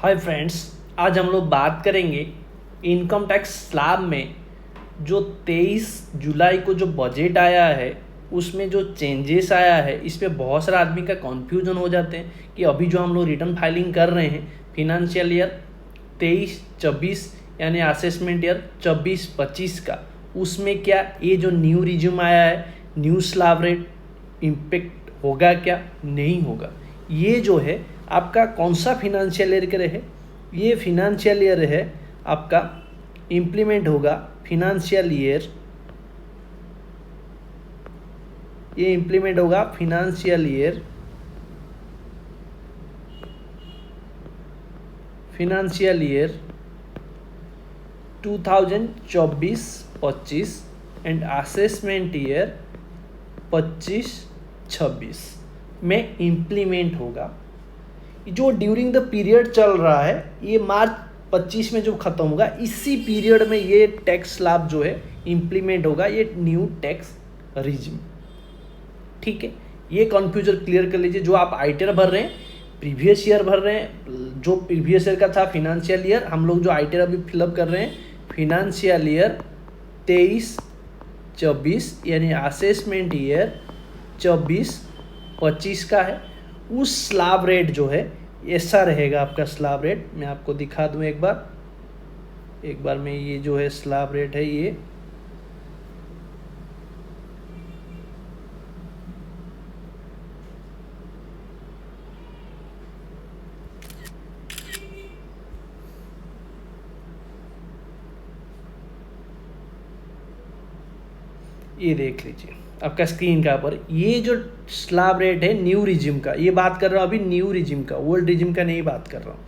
Hi friends, आज हम लोग बात करेंगे इनकम टैक्स स्लैब में जो 23 जुलाई को जो बजट आया है उसमें जो चेंजेस आया है। इस पे बहुत सारा आदमी का कन्फ्यूजन हो जाते हैं कि अभी जो हम लोग रिटर्न फाइलिंग कर रहे हैं फिनंशियल ईयर 23-24 यानी असेसमेंट ईयर 24-25 का, उसमें क्या ये जो न्यू रिज्यूम आया है, न्यू स्लैब रेट इम्पेक्ट होगा क्या नहीं होगा। ये जो है आपका कौन सा फिनंशियल ईयर के है, ये फिनंशियल ईयर है आपका इम्प्लीमेंट होगा फिनंशियल ईयर, ये इम्प्लीमेंट होगा financial year 2024-25 and assessment year 25-26 में इम्प्लीमेंट होगा। जो ड्यूरिंग द पीरियड चल रहा है, ये मार्च 25 में जो ख़त्म होगा, इसी पीरियड में ये टैक्स स्लैब जो है इम्प्लीमेंट होगा, ये न्यू टैक्स रिजिम। ठीक है, ये कन्फ्यूजन क्लियर कर लीजिए। जो आप आईटीआर भर रहे हैं, प्रीवियस ईयर भर रहे हैं, जो प्रीवियस ईयर का था फिनंशियल ईयर, हम लोग जो आईटीआर अभी फिलअप कर रहे हैं फिनंशियल ईयर 23-24 यानी असेसमेंट ईयर 24-25 का है। उस स्लैब रेट जो है ऐसा रहेगा आपका स्लैब रेट। मैं आपको दिखा दूं एक बार में, ये जो है स्लैब रेट है, ये देख लीजिए आपका स्क्रीन का पर। ये जो स्लैब रेट है न्यू रिजिम का, ये बात कर रहा हूँ अभी न्यू रिजिम का, ओल्ड रिजिम का नहीं बात कर रहा हूँ।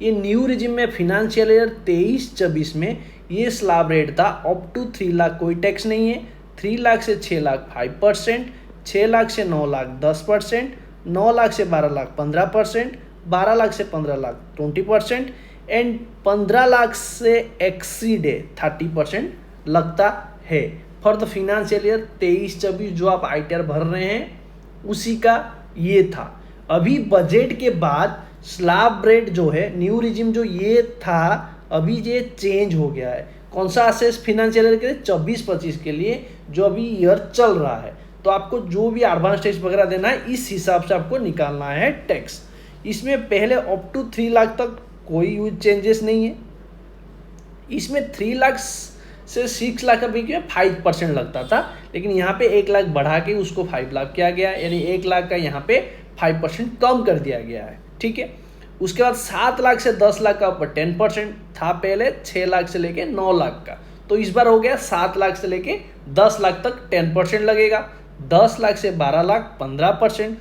ये न्यू रिजिम में फिनंशियल ईयर 23-24 में ये स्लैब रेट था अप टू 3 लाख, कोई टैक्स नहीं है। 3 लाख से 6 लाख 5%, 6 लाख से 9 लाख 10%, 9 लाख से 12 लाख 15%, 12 लाख से 15 लाख 20% एंड 15 लाख से एक्सीड 30% लगता है फॉर द फिनंशियल ईयर 23-24 जो आप आईटीआर भर रहे हैं उसी का ये था। अभी बजट के बाद स्लैब रेट जो है न्यू रिजिम जो ये था, अभी ये चेंज हो गया है। कौन सा असेस फिनंशियल ईयर के लिए 24-25 के लिए जो अभी ईयर चल रहा है, तो आपको जो भी एडवांस टैक्स वगैरह देना है इस हिसाब से आपको निकालना है टैक्स। इसमें पहले अप टू 3 लाख तक कोई चेंजेस नहीं है। इसमें 3 लाख से 6 लाख अभी क्या 5% लगता था, लेकिन यहाँ पे 1 लाख बढ़ा के उसको 5 लाख किया गया, यानी 1 लाख का यहाँ पे 5% कम कर दिया गया है। ठीक है, उसके बाद 7 लाख से 10 लाख का ऊपर 10% था पहले, 6 लाख से लेके 9 लाख का, तो इस बार हो गया 7 लाख से लेके 10 लाख तक 10% लगेगा। 10 लाख से 12 लाख 15%,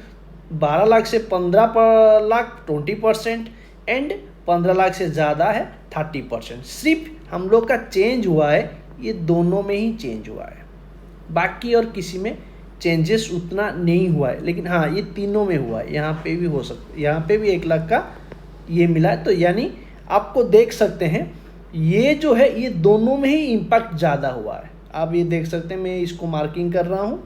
12 लाख से 15 लाख 20% एंड 15 लाख से ज़्यादा है 30%। सिर्फ हम लोग का चेंज हुआ है, ये दोनों में ही चेंज हुआ है, बाकी और किसी में चेंजेस उतना नहीं हुआ है। लेकिन हाँ, ये तीनों में हुआ है, यहाँ पे भी हो सकता, यहाँ पे भी 1 लाख का ये मिला है, तो यानी आपको देख सकते हैं ये जो है ये दोनों में ही इम्पैक्ट ज़्यादा हुआ है। आप ये देख सकते हैं, मैं इसको मार्किंग कर रहा हूँ,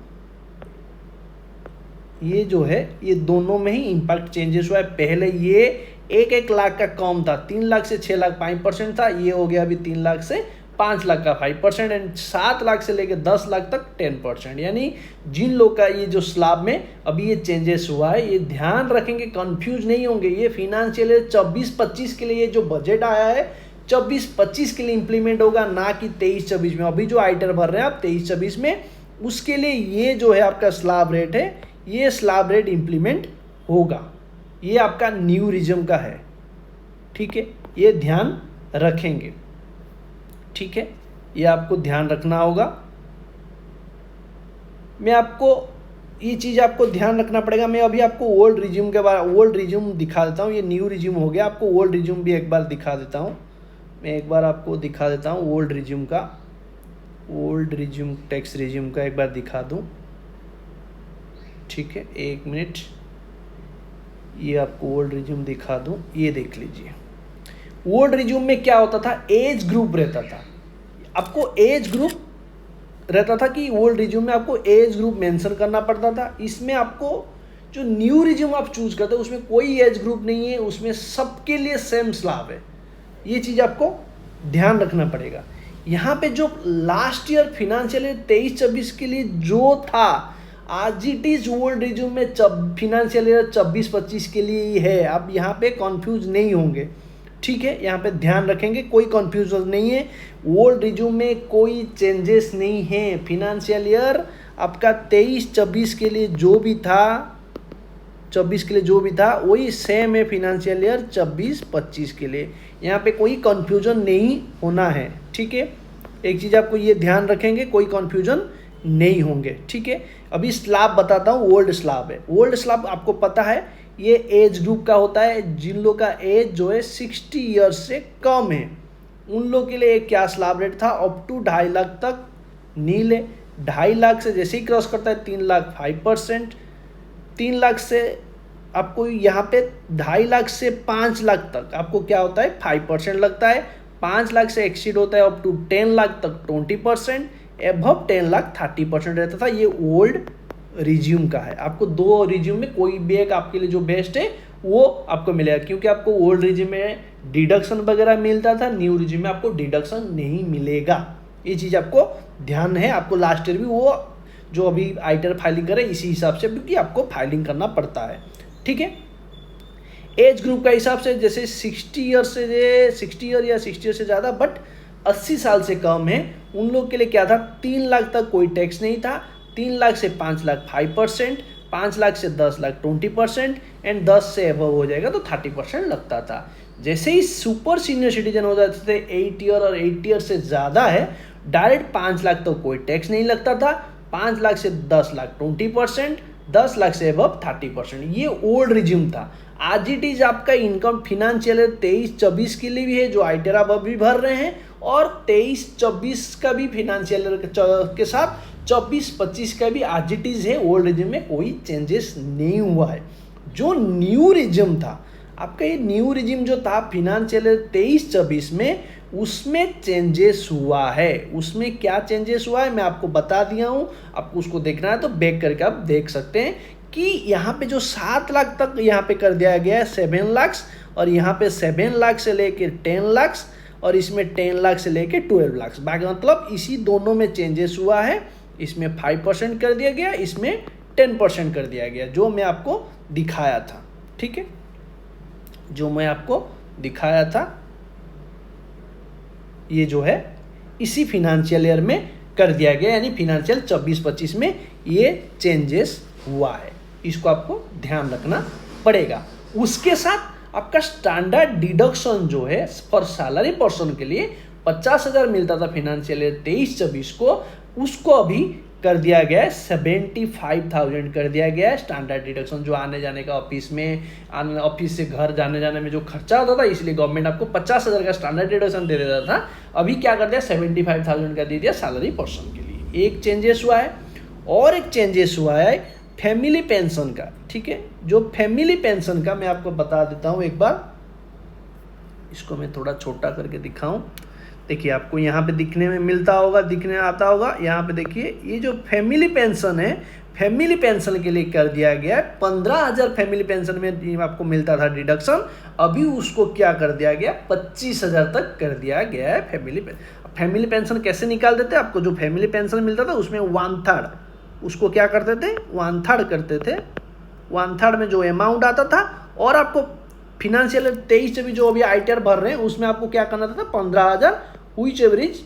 ये जो है ये दोनों में ही इम्पैक्ट चेंजेस हुआ है। पहले ये 1 लाख का कम था, 3 लाख से 6 लाख 5% था, ये हो गया अभी 3 लाख से 5 लाख का 5% एंड 7 लाख से लेकर 10 लाख तक 10%। यानी जिन लोग का ये जो स्लैब में अभी ये चेंजेस हुआ है, ये ध्यान रखेंगे, कंफ्यूज नहीं होंगे। ये फिनंशियल ईयर 24-25 के लिए ये जो बजट आया है 24-25 के लिए इम्प्लीमेंट होगा, ना कि 23-24 में। अभी जो आईटीआर भर रहे हैं आप 23-24 में, उसके लिए ये जो है आपका स्लैब रेट है, ये स्लैब रेट इम्प्लीमेंट होगा। ये आपका न्यू रिजिम का है। ठीक है, ये ध्यान रखेंगे। ठीक है, ये आपको ध्यान रखना होगा। मैं आपको ये चीज़ आपको ध्यान रखना पड़ेगा। मैं अभी आपको ओल्ड रिज्यूम के बारे ओल्ड रिज्यूम दिखा देता हूँ। ये न्यू रिज्यूम हो गया, आपको ओल्ड रिज्यूम भी एक बार दिखा देता हूँ। मैं एक बार आपको दिखा देता हूँ ओल्ड रिज्यूम का, ओल्ड रिज्यूम टैक्स रिज्यूम का एक बार दिखा दूँ। ठीक है, 1 मिनट, ये आपको ओल्ड रिज्यूम दिखा दूँ। ये देख लीजिए, ओल्ड रिज्यूम में क्या होता था, एज ग्रुप रहता था। आपको एज ग्रुप रहता था कि ओल्ड रिज्यूम में आपको एज ग्रुप मेंशन करना पड़ता था। इसमें आपको जो न्यू रिज्यूम आप चूज करते हो उसमें कोई एज ग्रुप नहीं है, उसमें सबके लिए सेम स्लैब है। ये चीज़ आपको ध्यान रखना पड़ेगा। यहाँ पे जो लास्ट ईयर फिनेंशियल ईयर 23-24 के लिए जो था आज इट इज ओल्ड रिज्यूम में फिनेंशियल ईयर 24-25 के लिए ही है। आप यहाँ पे कंफ्यूज नहीं होंगे, ठीक है, यहाँ पे ध्यान रखेंगे, कोई कंफ्यूजन नहीं है। ओल्ड रिज्यूम में कोई चेंजेस नहीं है। फिनेंशियल ईयर आपका 23-24 के लिए जो भी था, 24 के लिए जो भी था वही सेम है फिनेंशियल ईयर 24-25 के लिए। यहाँ पे कोई कंफ्यूजन नहीं होना है, ठीक है। एक चीज़ आपको ये ध्यान रखेंगे, कोई कंफ्यूजन नहीं होंगे, ठीक है। अभी स्लैब बताता हूँ, ओल्ड स्लैब है। ओल्ड स्लैब आपको पता है ये एज ग्रुप का होता है जिन लोग का एज जो है 60 ईयर्स से कम है, उन लोग के लिए क्या स्लैब रेट था, अप टू 2.5 लाख तक नील है। 2.5 लाख से जैसे ही क्रॉस करता है 3 लाख 5%, 3 लाख से आपको यहाँ पे 2.5 लाख से 5 लाख तक आपको क्या होता है 5% लगता है। 5 लाख से एक्सीड होता है अप टू 10 लाख तक 20%, एबव 10 लाख 30% रहता था। ये ओल्ड रिज्यूम का है। आपको दो रिज्यूम में कोई भी एक आपके लिए जो बेस्ट है वो आपको मिलेगा, क्योंकि आपको ओल्ड रिज्यूम में डिडक्शन वगैरह मिलता था, न्यू रिज्यूम में आपको डिडक्शन नहीं मिलेगा। ये चीज़ आपको ध्यान है। आपको लास्ट ईयर भी वो जो अभी आईटीआर फाइलिंग करे इसी हिसाब से, क्योंकि आपको फाइलिंग करना पड़ता है, ठीक है। एज ग्रुप का हिसाब से जैसे 60 ईयर या 60 ईयर से ज़्यादा बट 80 साल से कम है, उन लोग के लिए क्या था 3 लाख तक कोई टैक्स नहीं था। 3 लाख से 5 लाख 5%, 5 लाख से 10 लाख 20% एंड 10 से एबव हो जाएगा तो 30% लगता था। जैसे ही सुपर सीनियर सिटीजन हो जाते थे 8 ईयर और 8 ईयर से ज़्यादा है, डायरेक्ट 5 लाख तो कोई टैक्स नहीं लगता था। 5 लाख से 10 लाख 20%, 10 लाख से एबव 30%। ये ओल्ड रिज्यूम था। आज इट इज आपका इनकम फिनेंशियल 23-24 के लिए भी है जो आईटीआर आप अभी भर रहे हैं, और 23-24 का भी फिनेंशियल के साथ 24-25 का भी आज इट इज है। ओल्ड रिज्यूम में कोई चेंजेस नहीं हुआ है। जो न्यू रिज्यूम था आपका, ये न्यू रिज्यूम जो था फिनेंशियल 23-24 में, उसमें चेंजेस हुआ है। उसमें क्या चेंजेस हुआ है मैं आपको बता दिया हूँ। आपको उसको देखना है तो बैक करके आप देख सकते हैं कि यहाँ पे जो 7 लाख तक यहाँ पे कर दिया गया है 7 लाख, और यहाँ पे 7 लाख से लेके 10 लाख, और इसमें 10 लाख से लेके 12 लाख। बाकी मतलब इसी दोनों में चेंजेस हुआ है। इसमें 5% कर दिया गया, इसमें 10% कर दिया गया, जो मैं आपको दिखाया था, ठीक है, जो मैं आपको दिखाया था ये जो है इसी फिनेंशियल ईयर में कर दिया गया, यानी फिनेंशियल 24-25 में ये चेंजेस हुआ है। इसको आपको ध्यान रखना पड़ेगा। उसके साथ आपका स्टैंडर्ड डिडक्शन जो है फॉर सैलरी पर्सन के लिए 50,000 मिलता था फिनेंशियल ईयर 23-24 को, उसको अभी कर दिया गया है 75,000 कर दिया गया है स्टैंडर्ड डिडक्शन। जो आने जाने का ऑफिस से घर जाने जाने में जो खर्चा होता था, इसलिए गवर्नमेंट आपको 50,000 का स्टैंडर्ड डिडक्शन दे देता था। अभी क्या कर दिया 75,000 का दे दिया सैलरी पर्सन के लिए। एक चेंजेस हुआ है। और एक चेंजेस हुआ है फैमिली पेंशन का, ठीक है। जो फैमिली पेंशन का मैं आपको बता देता हूँ एक बार, इसको मैं थोड़ा छोटा करके दिखाऊं। देखिए आपको यहाँ पे दिखने में मिलता होगा, दिखने आता होगा। यहाँ पे देखिए ये जो फैमिली पेंशन है, फैमिली पेंशन के लिए कर दिया गया है 15,000 फैमिली पेंशन में आपको मिलता था डिडक्शन, अभी उसको क्या कर दिया गया 25,000 तक कर दिया गया है फैमिली पेंशन कैसे निकाल देते हैं, आपको जो फैमिली पेंशन मिलता था उसमें 1/3 उसको क्या करते थे 1/3 करते थे। 1/3 में जो अमाउंट आता था, और आपको फिनेंशियल 23 भी जो अभी आईटीआर भर रहे हैं उसमें आपको क्या करना था 15,000 व्हिच एवरेज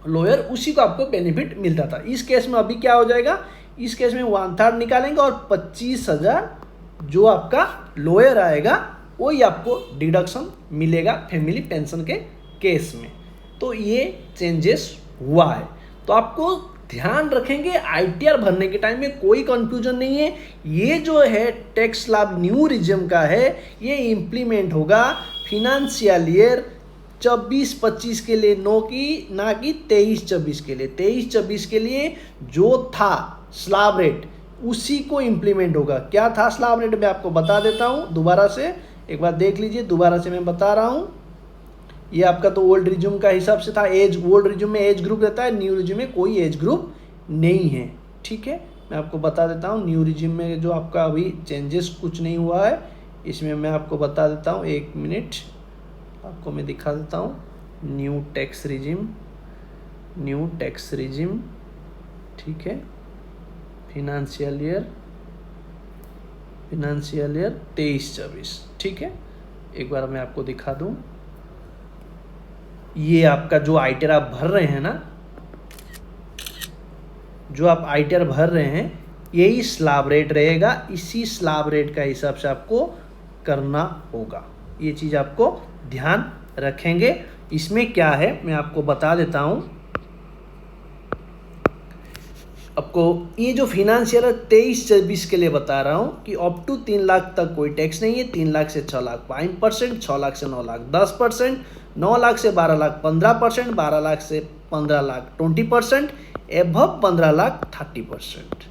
लोअर, उसी को आपको बेनिफिट मिलता था। इस केस में अभी क्या हो जाएगा, इस केस में 1/3 निकालेंगे और 25,000 जो आपका लोअर आएगा वही आपको डिडक्शन मिलेगा फैमिली पेंशन के केस में। तो ये चेंजेस हुआ है। तो आपको ध्यान रखेंगे आईटीआर भरने के टाइम में कोई कंफ्यूजन नहीं है। ये जो है टैक्स स्लैब न्यू रिज्यूम का है, ये इम्प्लीमेंट होगा फिनेंशियल ईयर 24-25 के लिए, ना कि 23-24 के लिए। 23-24 के लिए जो था स्लैब रेट उसी को इम्प्लीमेंट होगा। क्या था स्लैब रेट मैं आपको बता देता हूँ, दोबारा से एक बार देख लीजिए, दोबारा से मैं बता रहा हूँ। ये आपका तो ओल्ड रिज्यूम का हिसाब से था। ओल्ड रिज्यूम में एज ग्रुप रहता है, न्यू रिज्यूम में कोई एज ग्रुप नहीं है, ठीक है। मैं आपको बता देता हूँ न्यू रिजिम में जो आपका अभी चेंजेस कुछ नहीं हुआ है, इसमें मैं आपको बता देता हूँ, 1 मिनट आपको मैं दिखा देता हूँ। न्यू टैक्स रिजिम, ठीक है, फिनेंशियल ईयर 23-24, ठीक है। एक बार मैं आपको दिखा दूँ, ये आपका जो आईटीआर आप भर रहे हैं ना, जो आप आईटीआर भर रहे हैं, यही स्लैब रेट रहेगा, इसी स्लैब रेट का हिसाब से आपको करना होगा। ये चीज़ आपको ध्यान रखेंगे। इसमें क्या है मैं आपको बता देता हूँ। आपको ये जो फिनेंशियल 23-24 के लिए बता रहा हूँ कि अप टू 3 लाख तक कोई टैक्स नहीं है। 3 लाख से 6 लाख 5%, 6 लाख से 9 लाख 10%, 9 लाख से 12 लाख 15%, 12 लाख से 15 लाख 20%, एबव 15 लाख 30%।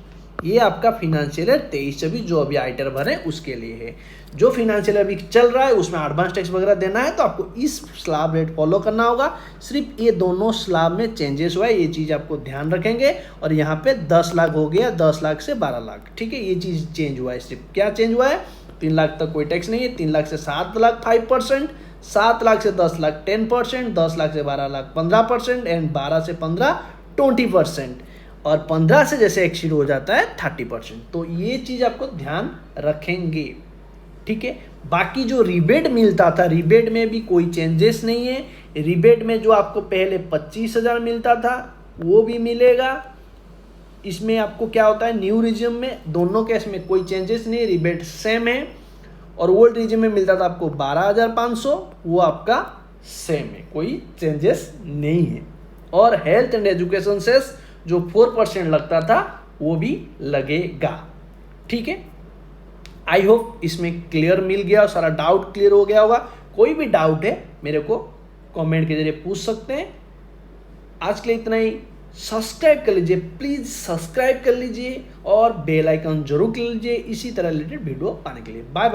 ये आपका फिनेंशियल ईयर 23-24 जो अभी आईटीआर भरे उसके लिए है। जो फिनेंशियल अभी चल रहा है उसमें एडवांस टैक्स वगैरह देना है तो आपको इस स्लैब रेट फॉलो करना होगा। सिर्फ ये दोनों स्लैब में चेंजेस हुआ है, ये चीज़ आपको ध्यान रखेंगे। और यहाँ पे 10 लाख हो गया, 10 लाख से 12 लाख, ठीक है, ये चीज़ चेंज हुआ है। सिर्फ क्या चेंज हुआ है, 3 लाख तक कोई टैक्स नहीं है, 3 लाख से 7 लाख 5%, 7 लाख से 10 लाख 10%, 10 लाख से 12 लाख 15% एंड 12 से 15 20%, और 15 से जैसे एक्सीड हो जाता है 30%। तो ये चीज़ आपको ध्यान रखेंगे, ठीक है। बाकी जो रिबेट मिलता था, रिबेट में भी कोई चेंजेस नहीं है। रिबेट में जो आपको पहले 25,000 मिलता था वो भी मिलेगा। इसमें आपको क्या होता है, न्यू रिजिम में दोनों केस में कोई चेंजेस नहीं, रिबेट सेम है। और ओल्ड रिजिम में मिलता था आपको 12,500, वो आपका सेम है, कोई चेंजेस नहीं है। और हेल्थ एंड एजुकेशन सेस जो 4% लगता था वो भी लगेगा, ठीक है। आई होप इसमें क्लियर मिल गया और सारा डाउट क्लियर हो गया होगा। कोई भी डाउट है मेरे को कमेंट के जरिए पूछ सकते हैं। आज के लिए इतना ही। सब्सक्राइब कर लीजिए, प्लीज़ सब्सक्राइब कर लीजिए और बेल आइकन जरूर कर लीजिए इसी तरह रिलेटेड वीडियो पाने के लिए। बाय।